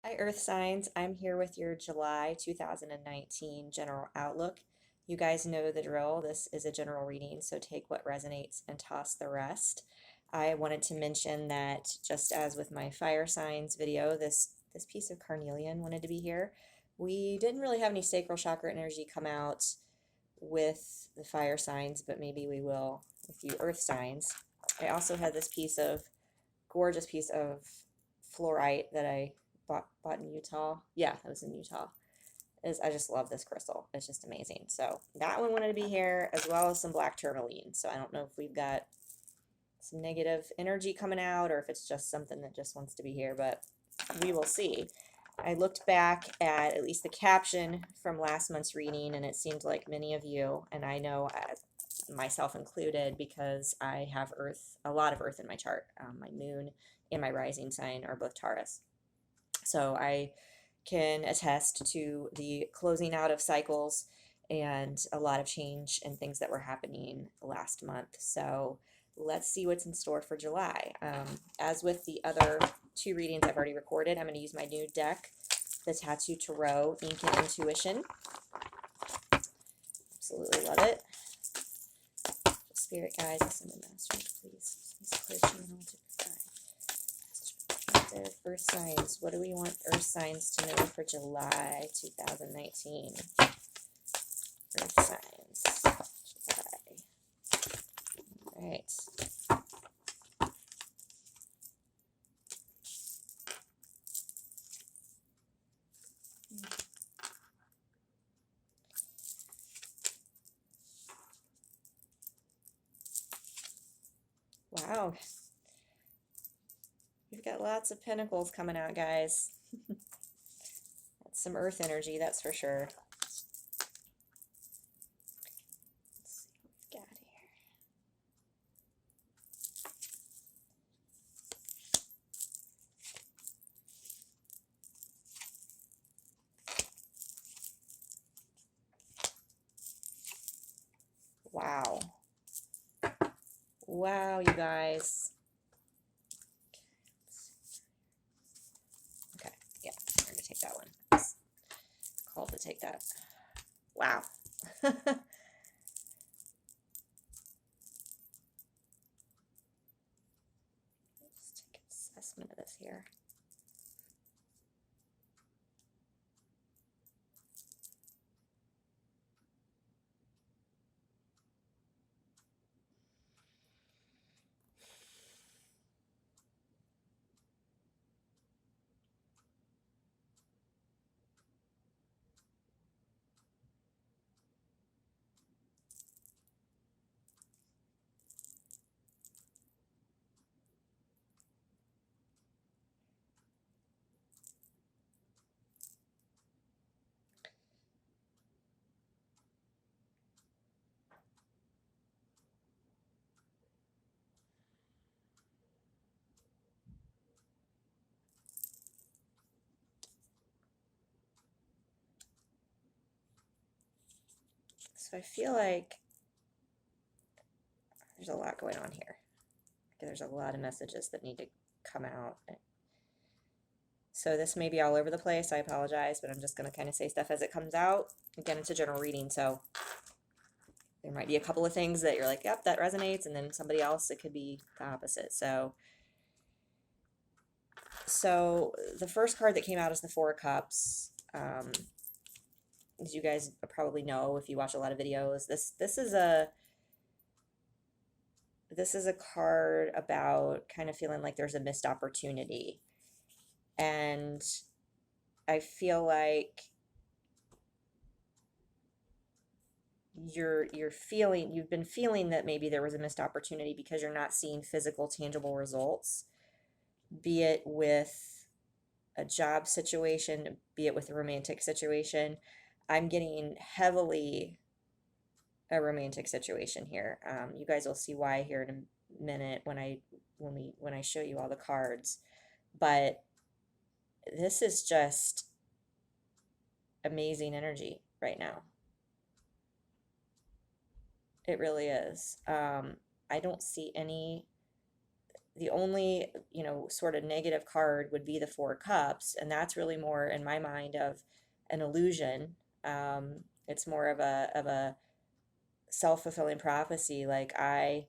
Hi, Earth Signs. I'm here with your July 2019 general outlook. You guys know the drill. This is a general reading, so take what resonates and toss the rest. I wanted to mention that just as with my fire signs video, this piece of carnelian wanted to be here. We didn't really have any sacral chakra energy come out with the fire signs, but maybe we will with you earth signs. I also had this gorgeous piece of fluorite that I bought in Utah. Yeah, that was in Utah. I just love this crystal. It's just amazing. So that one wanted to be here, as well as some black tourmaline. So I don't know if we've got some negative energy coming out or if it's just something that just wants to be here, but we will see. I looked back at least the caption from last month's reading, and it seemed like many of you, and I know myself included, because I have Earth, a lot of Earth in my chart. My moon and my rising sign are both Taurus. So I can attest to the closing out of cycles and a lot of change and things that were happening last month. So let's see what's in store for July. As with the other two readings I've already recorded, I'm going to use my new deck, the Tattoo Tarot Ink and Intuition. Absolutely love it. Spirit guides, ascended masters, please clear channel to provide. There, Earth signs. What do we want Earth signs to know for July 2019? Earth signs. July. All right. Wow. We've got lots of pentacles coming out, guys. That's some earth energy, that's for sure. Let's see what we've got here. Wow. Wow, you guys. Okay, yeah, we're going to take that one. It's called to take that. Wow. Let's take an assessment of this here. So I feel like there's a lot going on here. There's a lot of messages that need to come out. So this may be all over the place. I apologize, but I'm just going to kind of say stuff as it comes out. Again, it's a general reading, so there might be a couple of things that you're like, yep, that resonates, and then somebody else, it could be the opposite. So the first card that came out is the Four of Cups. As you guys probably know if you watch a lot of videos, this is a card about kind of feeling like there's a missed opportunity. And I feel like you've been feeling that maybe there was a missed opportunity because you're not seeing physical, tangible results, be it with a job situation, be it with a romantic situation. I'm getting heavily a romantic situation here. You guys will see why here in a minute when I show you all the cards. But this is just amazing energy right now. It really is. I don't see any. the only, sort of negative card would be the Four Cups, and that's really more in my mind of an illusion. It's more of a self-fulfilling prophecy, like I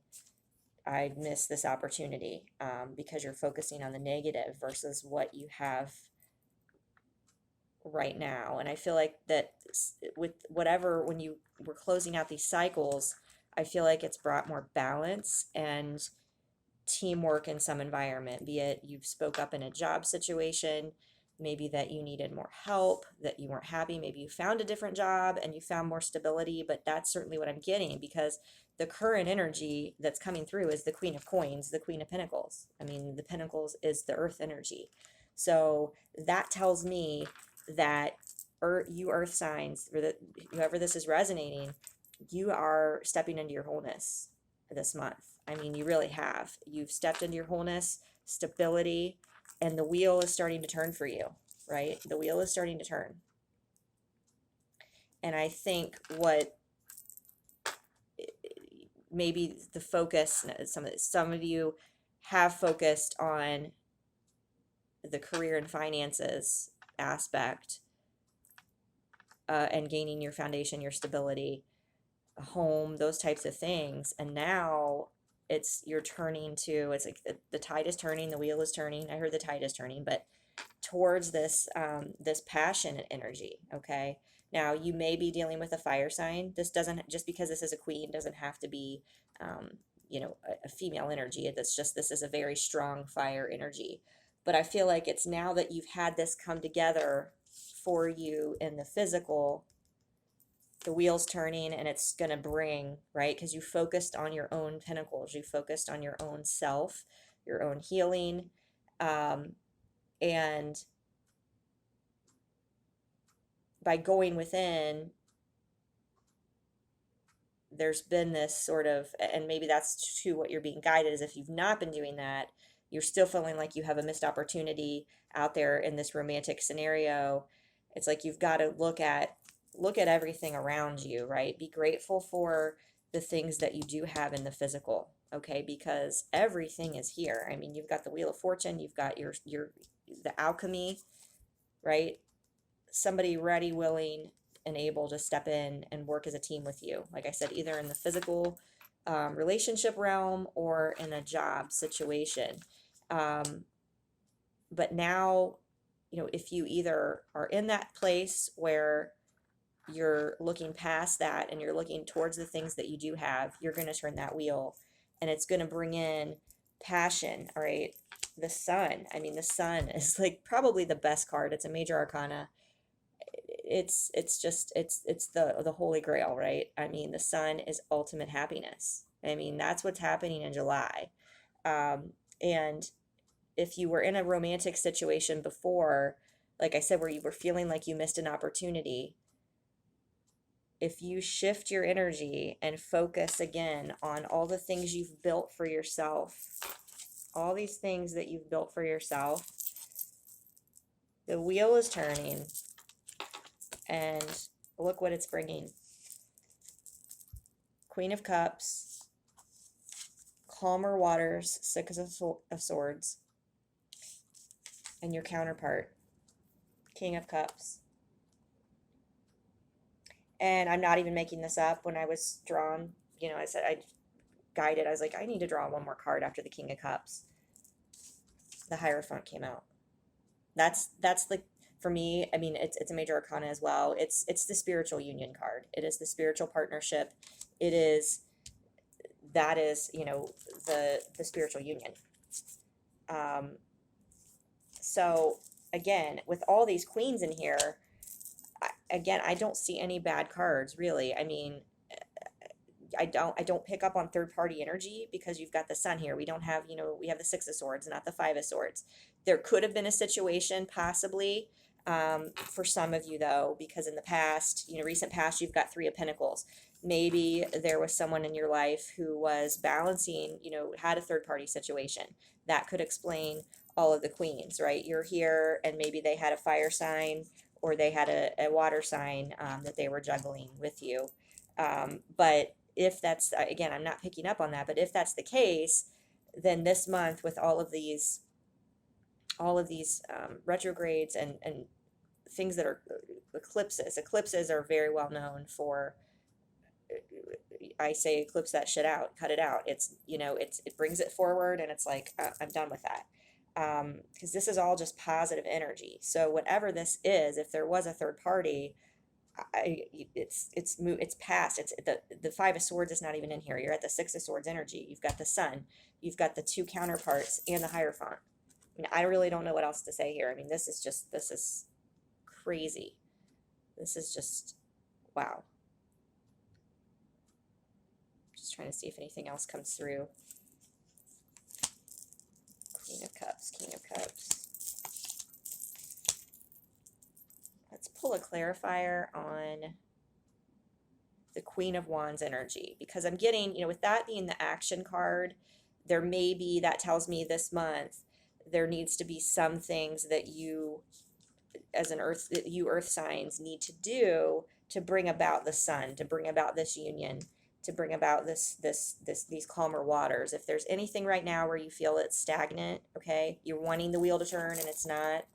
missed this opportunity, because you're focusing on the negative versus what you have right now. And I feel like that with whatever, when you were closing out these cycles, I feel like it's brought more balance and teamwork in some environment, be it you spoke up in a job situation, maybe that you needed more help, that you weren't happy, maybe you found a different job and you found more stability. But that's certainly what I'm getting, because the current energy that's coming through is the Queen of Coins, the Queen of Pentacles. I mean, the Pentacles is the earth energy. So that tells me that you earth signs, or that whoever this is resonating, you are stepping into your wholeness this month. I mean, you really have. You've stepped into your wholeness, stability, and the wheel is starting to turn for you, right? The wheel is starting to turn. And I think what maybe the focus, some of you have focused on the career and finances aspect, and gaining your foundation, your stability, a home, those types of things. And now you're turning to, it's like the tide is turning, the wheel is turning. I heard the tide is turning, but towards this passionate energy. Okay. Now you may be dealing with a fire sign. This doesn't, just because this is a queen, doesn't have to be, a female energy. It's just, this is a very strong fire energy. But I feel like it's now that you've had this come together for you in the physical, the wheel's turning, and it's going to bring, right? Because you focused on your own pinnacles, you focused on your own self, your own healing. And by going within, there's been this sort of, and maybe that's to what you're being guided, is if you've not been doing that, you're still feeling like you have a missed opportunity out there in this romantic scenario. It's like you've got to look at everything around you, right? Be grateful for the things that you do have in the physical, okay? Because everything is here. I mean, you've got the Wheel of Fortune, you've got the alchemy, right? Somebody ready, willing, and able to step in and work as a team with you. Like I said, either in the physical relationship realm or in a job situation. But now, if you either are in that place where you're looking past that and you're looking towards the things that you do have, you're going to turn that wheel, and it's going to bring in passion. All right. The Sun. I mean, the Sun is like probably the best card. It's a major arcana. It's the holy grail, right? I mean, the Sun is ultimate happiness. I mean, that's what's happening in July. And if you were in a romantic situation before, like I said, where you were feeling like you missed an opportunity, if you shift your energy and focus again on all the things you've built for yourself, all these things that you've built for yourself, the wheel is turning, and look what it's bringing. Queen of Cups, calmer waters, Six of Swords, and your counterpart, King of Cups. And I'm not even making this up. When I was drawn, I said, I guided, I was like, I need to draw one more card after the King of Cups. The Hierophant came out. That's like, for me, I mean, it's a major arcana as well. It's the spiritual union card. It is the spiritual partnership. That is, the spiritual union. So again, with all these queens in here, I don't see any bad cards, really. I mean, I don't pick up on third party energy, because you've got the Sun here. We don't have, we have the Six of Swords, not the Five of Swords. There could have been a situation possibly, for some of you though, because in the past, recent past, you've got Three of Pentacles. Maybe there was someone in your life who was balancing, had a third party situation. That could explain all of the queens, right? You're here, and maybe they had a fire sign, or they had a water sign, that they were juggling with you. But if that's, again, I'm not picking up on that, but if that's the case, then this month with all of these retrogrades and things that are eclipses are very well known for, I say eclipse that shit out, cut it out. It's, it brings it forward and it's like, I'm done with that. Because this is all just positive energy. So whatever this is, if there was a third party, it's past. It's the Five of Swords is not even in here. You're at the Six of Swords energy. You've got the Sun, you've got the two counterparts and the Hierophant. I mean, I really don't know what else to say here. I mean, this is crazy. This is just, wow. Just trying to see if anything else comes through. Queen of Cups, King of Cups. Let's pull a clarifier on the Queen of Wands energy, because I'm getting, with that being the action card, there may be, that tells me this month, there needs to be some things that you, as earth signs need to do to bring about the Sun, to bring about this union, to bring about these calmer waters. If there's anything right now where you feel it's stagnant, okay, you're wanting the wheel to turn and it's not,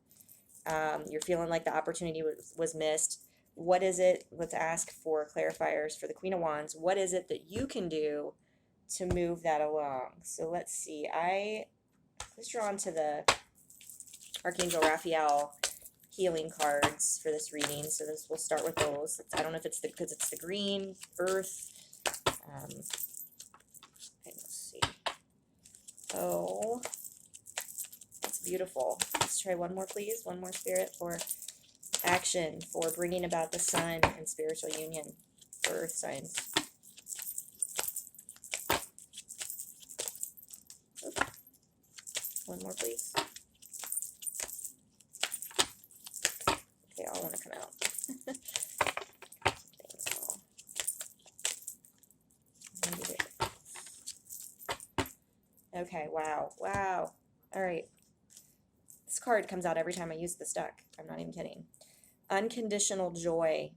you're feeling like the opportunity was missed. What is it? Let's ask for clarifiers for the Queen of Wands. What is it that you can do to move that along? So let's see. I was drawn to the Archangel Raphael healing cards for this reading. So we'll start with those. I don't know if it's because it's the green, earth. Let's see. Oh, that's beautiful. Let's try one more, please. One more, Spirit, for action, for bringing about the Sun and spiritual union for earth signs. Oops. One more, please. Okay, all want to come out. Okay, wow. All right. This card comes out every time I use this deck. I'm not even kidding. Unconditional joy.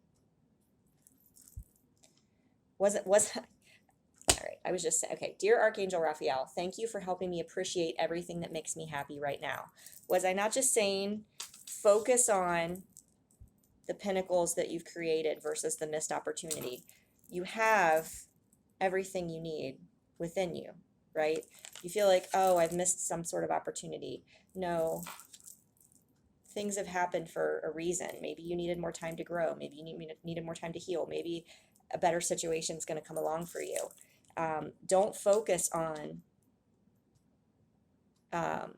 All right, I was just saying, okay, dear Archangel Raphael, thank you for helping me appreciate everything that makes me happy right now. Was I not just saying focus on the pinnacles that you've created versus the missed opportunity? You have everything you need within you, right? You feel like, oh, I've missed some sort of opportunity. No, things have happened for a reason. Maybe you needed more time to grow. Maybe you needed more time to heal. Maybe a better situation is going to come along for you. Don't focus on the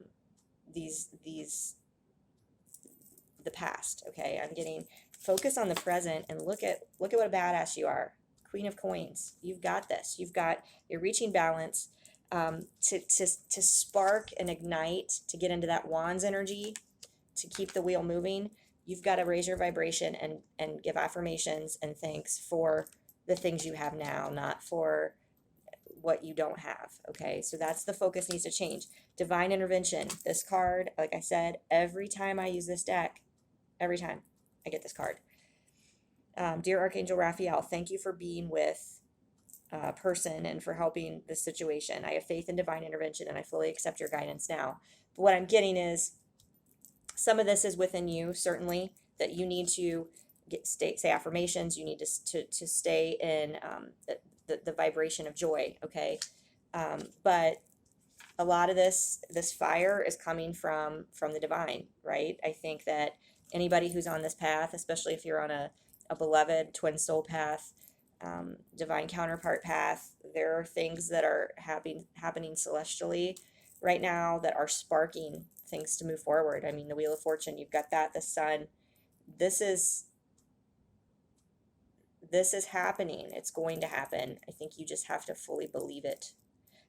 past. Okay, I'm getting focus on the present and look at what a badass you are. Queen of Coins. You've got this. You're reaching balance. To spark and ignite, to get into that Wands energy, to keep the wheel moving, you've got to raise your vibration and give affirmations and thanks for the things you have now, not for what you don't have. Okay, so that's the focus needs to change. Divine intervention. This card, like I said, every time I use this deck, every time I get this card. Dear Archangel Raphael, thank you for being with person and for helping this situation. I have faith in divine intervention and I fully accept your guidance now. But what I'm getting is some of this is within you, certainly, that you need to say affirmations. You need to stay in the vibration of joy, okay? But a lot of this fire is coming from the divine, right? I think that anybody who's on this path, especially if you're on a beloved twin soul path, divine counterpart path, there are things that are happening celestially right now that are sparking things to move forward. I mean, the Wheel of Fortune, you've got that, the Sun. This is happening. It's going to happen. I think you just have to fully believe it.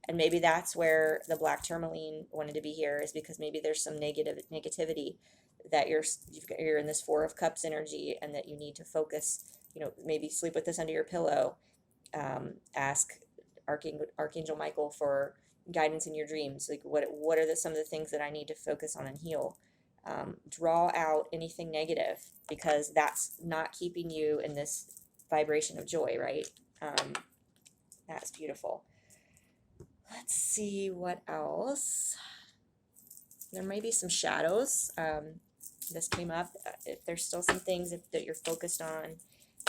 And maybe that's where the black tourmaline wanted to be here, is because maybe there's some negativity that you're in this Four of Cups energy, and that you need to focus. Maybe sleep with this under your pillow. Ask Archangel Michael for guidance in your dreams. Like, what are some of the things that I need to focus on and heal? Draw out anything negative, because that's not keeping you in this vibration of joy, right? That's beautiful. Let's see what else. There may be some shadows. This came up. If there's still some things that you're focused on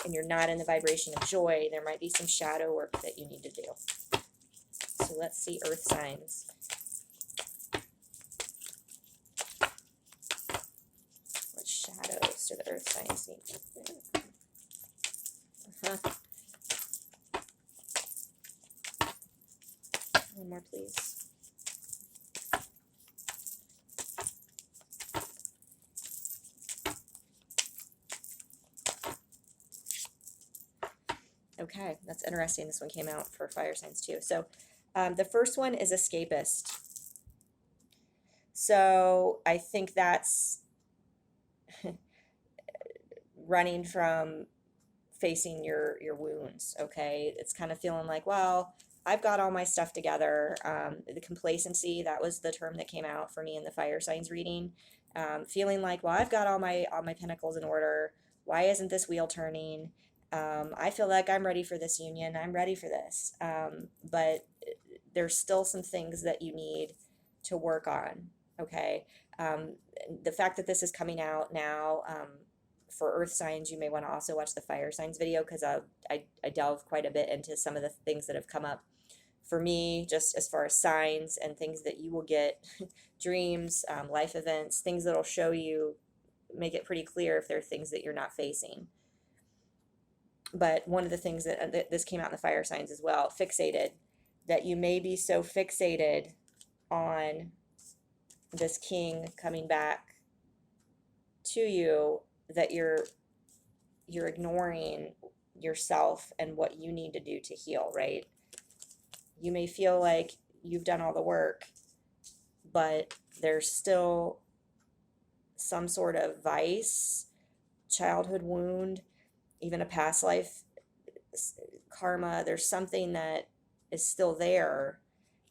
and you're not in the vibration of joy, there might be some shadow work that you need to do. So let's see earth signs. What shadows do the earth signs need? One more, please. Okay, that's interesting. This one came out for fire signs too. So the first one is escapist. So I think that's running from facing your wounds. Okay, it's kind of feeling like, well, I've got all my stuff together. The complacency, that was the term that came out for me in the fire signs reading. Feeling like, well, I've got all my pentacles in order. Why isn't this wheel turning? I feel like I'm ready for this union. I'm ready for this. But there's still some things that you need to work on. Okay. The fact that this is coming out now, for earth signs, you may want to also watch the fire signs video, because I delve quite a bit into some of the things that have come up for me, just as far as signs and things that you will get, dreams, life events, things that'll show you, make it pretty clear if there are things that you're not facing. But one of the things that this came out in the fire signs as well, fixated, that you may be so fixated on this king coming back to you that you're ignoring yourself and what you need to do to heal, right? You may feel like you've done all the work, but there's still some sort of vice, childhood wound, even a past life karma. There's something that is still there.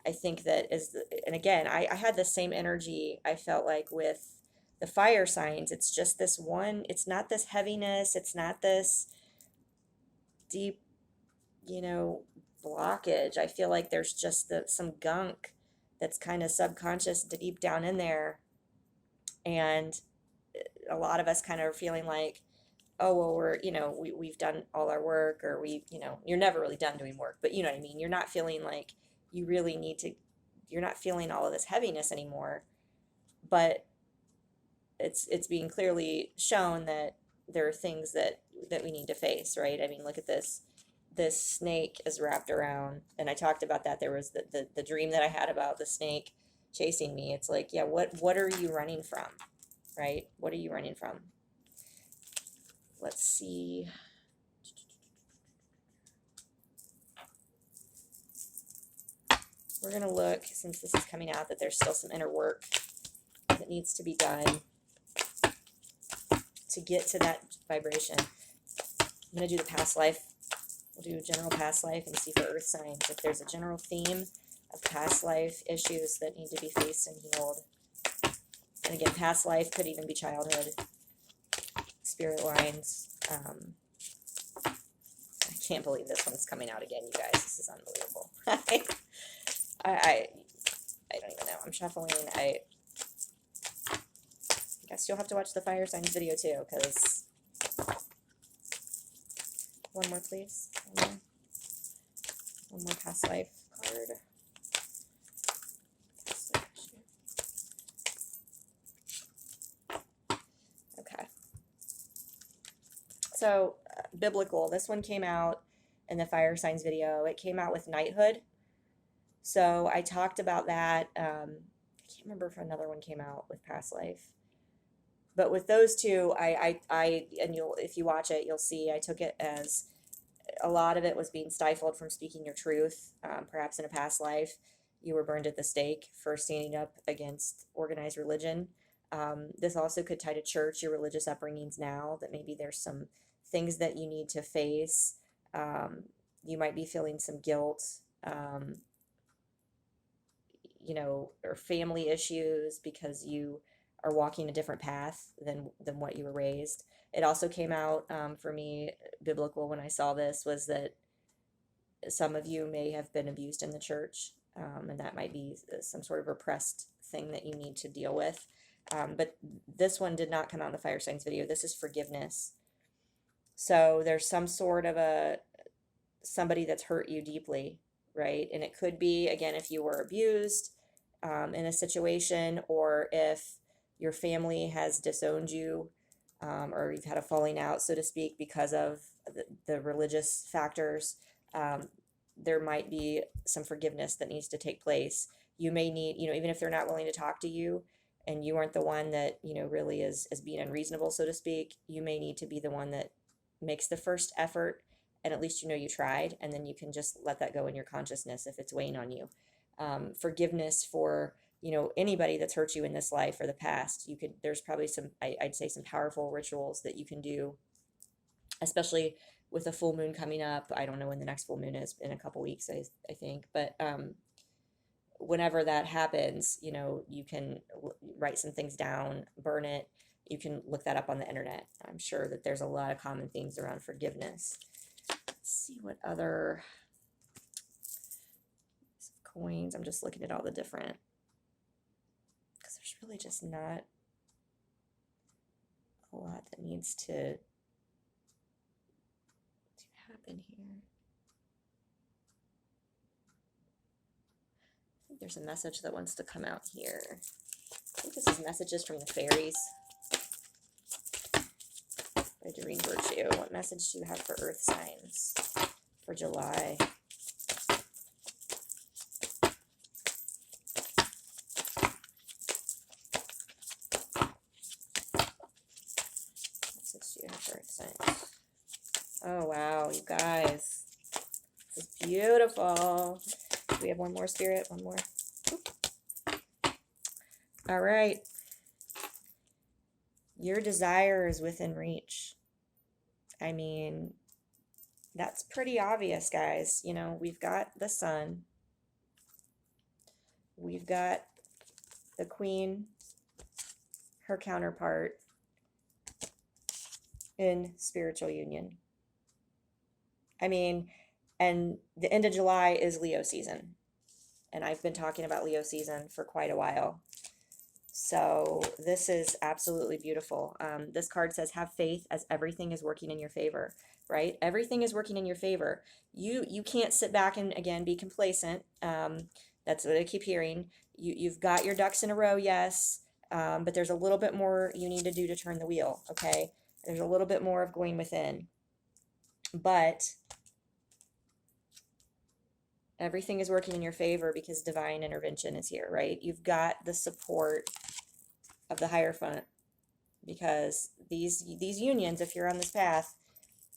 I think that is, and again, I had the same energy I felt like with the fire signs. It's just this one, it's not this heaviness, it's not this deep, blockage. I feel like there's just some gunk that's kind of subconscious, deep down in there. And a lot of us kind of are feeling like, oh, well, we've done all our work, or you're never really done doing work, but you know what I mean? You're not feeling like you really need to, you're not feeling all of this heaviness anymore, but it's being clearly shown that there are things that we need to face, right? I mean, look at this. This snake is wrapped around, and I talked about that. There was the dream that I had about the snake chasing me. It's like, yeah, what are you running from, right? What are you running from? Let's see. We're going to look, since this is coming out, that there's still some inner work that needs to be done to get to that vibration. I'm going to do the past life. We'll do general past life and see for earth signs if there's a general theme of past life issues that need to be faced and healed. And again, past life could even be childhood, spirit lines. I can't believe this one's coming out again, you guys. This is unbelievable. I don't even know. I'm shuffling. I guess you'll have to watch the fire signs video too, because one more, please. One more past life card. Okay. So, biblical. This one came out in the fire signs video. It came out with knighthood. So I talked about that. I can't remember if another one came out with past life. But with those two, and if you watch it, you'll see I took it as a lot of it was being stifled from speaking your truth. Perhaps in a past life, you were burned at the stake for standing up against organized religion. This also could tie to church, your religious upbringings now, that maybe there's some things that you need to face. You might be feeling some guilt, or family issues because you are walking a different path than what you were raised. It also came out for me, biblical, when I saw this, was that some of you may have been abused in the church. and that might be some sort of repressed thing that you need to deal with. But this one did not come out in the fire signs video. This is forgiveness. So there's some sort of somebody that's hurt you deeply, right? And it could be, again, if you were abused in a situation, or if your family has disowned you, or you've had a falling out, so to speak, because of the religious factors. There might be some forgiveness that needs to take place. You may need, even if they're not willing to talk to you, and you aren't the one that, really is being unreasonable, so to speak, you may need to be the one that makes the first effort, and at least you tried, and then you can just let that go in your consciousness if it's weighing on you. Forgiveness for anybody that's hurt you in this life or the past. There's probably I'd say some powerful rituals that you can do, especially with a full moon coming up. I don't know when the next full moon is, in a couple weeks, I think, but whenever that happens, you can write some things down, burn it. You can look that up on the internet. I'm sure that there's a lot of common themes around forgiveness. Let's see what other coins. I'm just looking at all the different, because there's really just not a lot that needs to happen here. I think there's a message that wants to come out here. I think this is messages from the fairies. By Doreen Virtue. What message do you have for earth signs for July? Message do you have for earth signs? Oh, wow, you guys. This is beautiful. Do we have one more, Spirit? One more? Oop. All right. Your desire is within reach. I mean, that's pretty obvious, guys. We've got the sun. We've got the queen, her counterpart, in spiritual union. I mean, and the end of July is Leo season. And I've been talking about Leo season for quite a while. So this is absolutely beautiful. This card says, have faith as everything is working in your favor, right? Everything is working in your favor. You can't sit back and, again, be complacent. That's what I keep hearing. You've got your ducks in a row, yes, but there's a little bit more you need to do to turn the wheel, okay? There's a little bit more of going within. But everything is working in your favor because divine intervention is here, right? You've got the support of the Hierophant, because these unions, if you're on this path,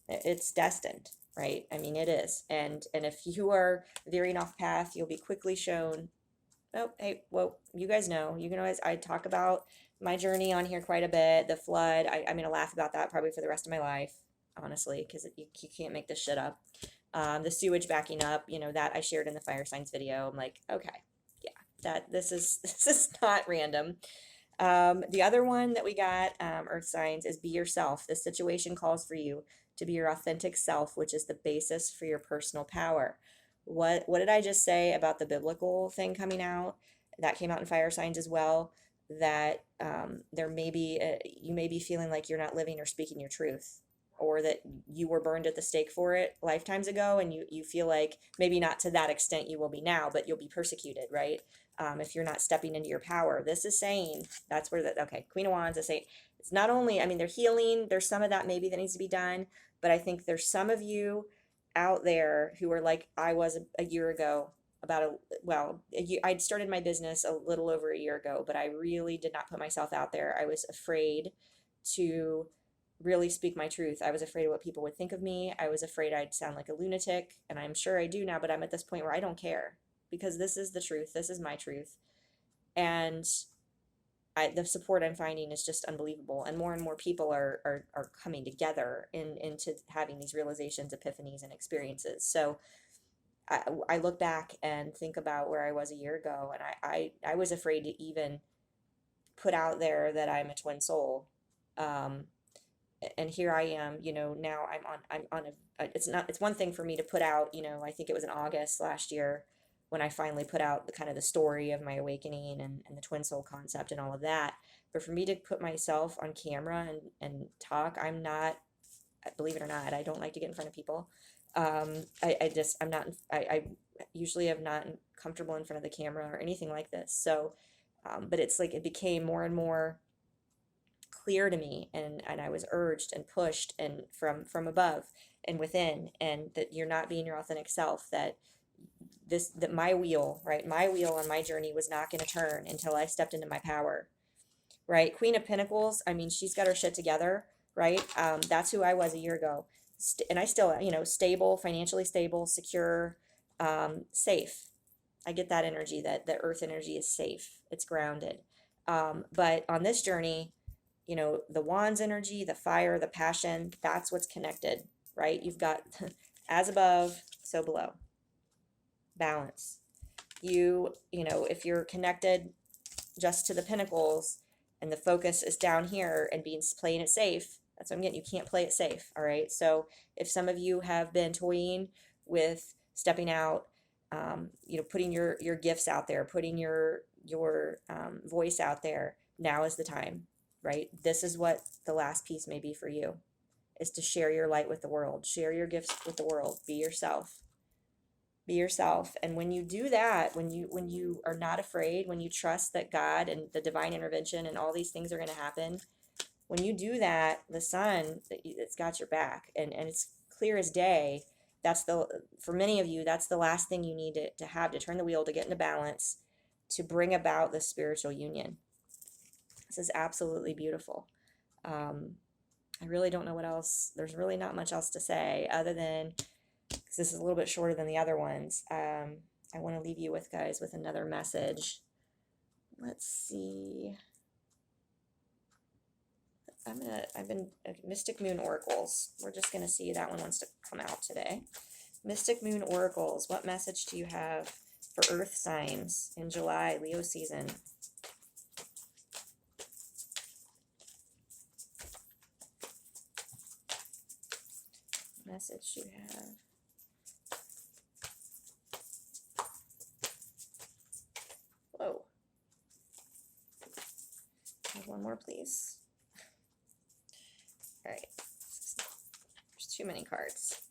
it's destined, right? I mean, it is. And if you are veering off path, you'll be quickly shown. Oh, hey, well, you guys know. You can always, I talk about my journey on here quite a bit. The flood, I'm going to laugh about that probably for the rest of my life, honestly, because you can't make this shit up. The sewage backing up, that I shared in the fire signs video. I'm like, okay, yeah, this is not random. The other one that we got, earth signs, is be yourself. This situation calls for you to be your authentic self, which is the basis for your personal power. What did I just say about the biblical thing coming out? That came out in fire signs as well. That there may be you may be feeling like you're not living or speaking your truth, or that you were burned at the stake for it lifetimes ago, and you feel like maybe not to that extent you will be now, but you'll be persecuted, right? If you're not stepping into your power. This is saying, that's where okay, Queen of Wands is saying, it's not only, I mean, they're healing, there's some of that maybe that needs to be done, but I think there's some of you out there who are like I was a year ago, I'd started my business a little over a year ago, but I really did not put myself out there. I was afraid to really speak my truth. I was afraid of what people would think of me. I was afraid I'd sound like a lunatic, and I'm sure I do now, but I'm at this point where I don't care, because this is the truth. This is my truth. And the support I'm finding is just unbelievable. And more people are coming together into having these realizations, epiphanies, and experiences. So I look back and think about where I was a year ago, and I was afraid to even put out there that I'm a twin soul. And here I am, now I'm on it's one thing for me to put out, I think it was in August last year when I finally put out the kind of the story of my awakening and the twin soul concept and all of that. But for me to put myself on camera and talk, I'm not, believe it or not, I don't like to get in front of people. I'm not, I usually am not comfortable in front of the camera or anything like this. So, but it's like it became more and more clear to me, and I was urged and pushed and from above and within, and that you're not being your authentic self, that my wheel, right, my wheel on my journey was not going to turn until I stepped into my power, right? Queen of Pentacles, I mean, she's got her shit together, right? That's who I was a year ago. And I still, stable, financially stable, secure, safe. I get that energy, that the earth energy is safe. It's grounded. But on this journey, the wands energy, the fire, the passion, that's what's connected, right? You've got as above, so below. Balance. If you're connected just to the pentacles and the focus is down here and playing it safe, that's what I'm getting. You can't play it safe. All right. So if some of you have been toying with stepping out, putting your gifts out there, putting your voice out there, now is the time, right? This is what the last piece may be for you, is to share your light with the world, share your gifts with the world, be yourself. Be yourself. And when you do that, when you are not afraid, when you trust that God and the divine intervention and all these things are going to happen, when you do that, the sun, it's got your back, and it's clear as day. For many of you, that's the last thing you need to have to turn the wheel, to get into balance, to bring about the spiritual union. This is absolutely beautiful. I really don't know what else. There's really not much else to say other than, because this is a little bit shorter than the other ones. I want to leave you with, guys, with another message. Let's see. I've been Mystic Moon Oracles. We're just going to see, that one wants to come out today. Mystic Moon Oracles. What message do you have for earth signs in July, Leo season? Message you have. Whoa. Have one more, please. All right. There's too many cards.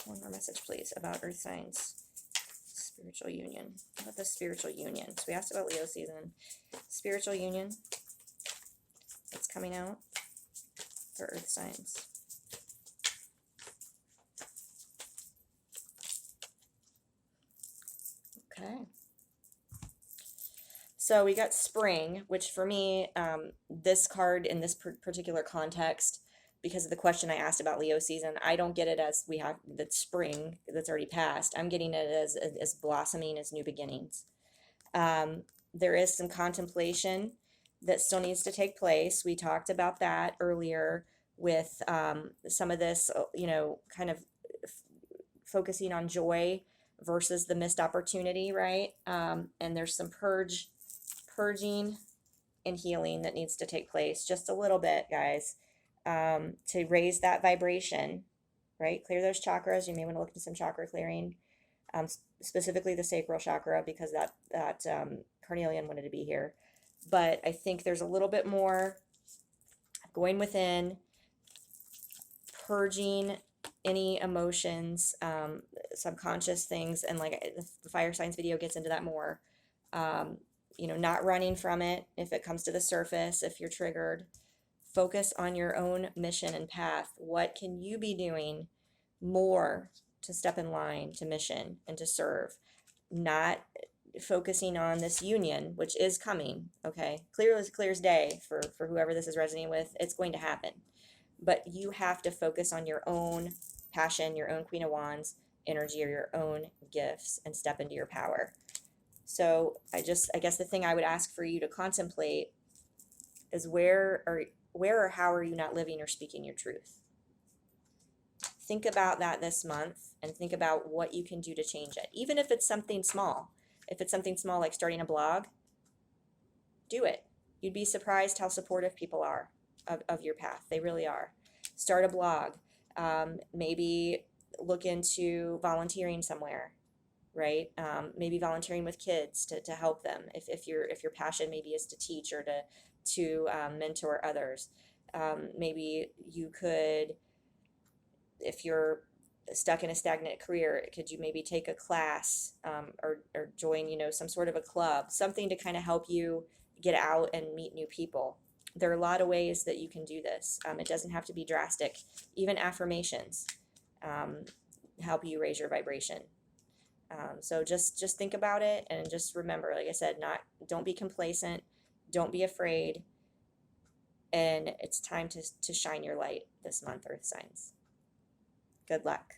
One more message, please, about earth signs. Spiritual union. How about the spiritual union? So we asked about Leo season. Spiritual union that's coming out for earth signs. Okay. So we got spring, which for me, this card in this particular context, because of the question I asked about Leo season, I don't get it as we have the spring that's already passed. I'm getting it as blossoming, as new beginnings. There is some contemplation that still needs to take place. We talked about that earlier with some of this, kind of focusing on joy versus the missed opportunity, right? And there's some purging and healing that needs to take place just a little bit, guys, to raise that vibration, right? Clear those chakras. You may want to look into some chakra clearing, specifically the sacral chakra, because that Carnelian wanted to be here. But I think there's a little bit more going within, purging any emotions, subconscious things, and like the fire signs video gets into that more. Not running from it if it comes to the surface, if you're triggered. Focus on your own mission and path. What can you be doing more to step in line to mission and to serve? Not focusing on this union, which is coming, okay? Clear as day for whoever this is resonating with. It's going to happen. But you have to focus on your own passion, your own Queen of Wands energy, or your own gifts, and step into your power. So I guess the thing I would ask for you to contemplate is where or how are you not living or speaking your truth? Think about that this month, and think about what you can do to change it. Even if it's something small. If it's something small like starting a blog, do it. You'd be surprised how supportive people are of your path. They really are. Start a blog. Maybe look into volunteering somewhere, right? Maybe volunteering with kids to help them if your passion maybe is to teach or to mentor others. Maybe you could, if you're stuck in a stagnant career, could you maybe take a class, or join, some sort of a club, something to kind of help you get out and meet new people. There are a lot of ways that you can do this. It doesn't have to be drastic. Even affirmations um, help you raise your vibration. So just think about it and just remember, like I said, don't be complacent, don't be afraid, and it's time to shine your light this month, Earth signs. Good luck.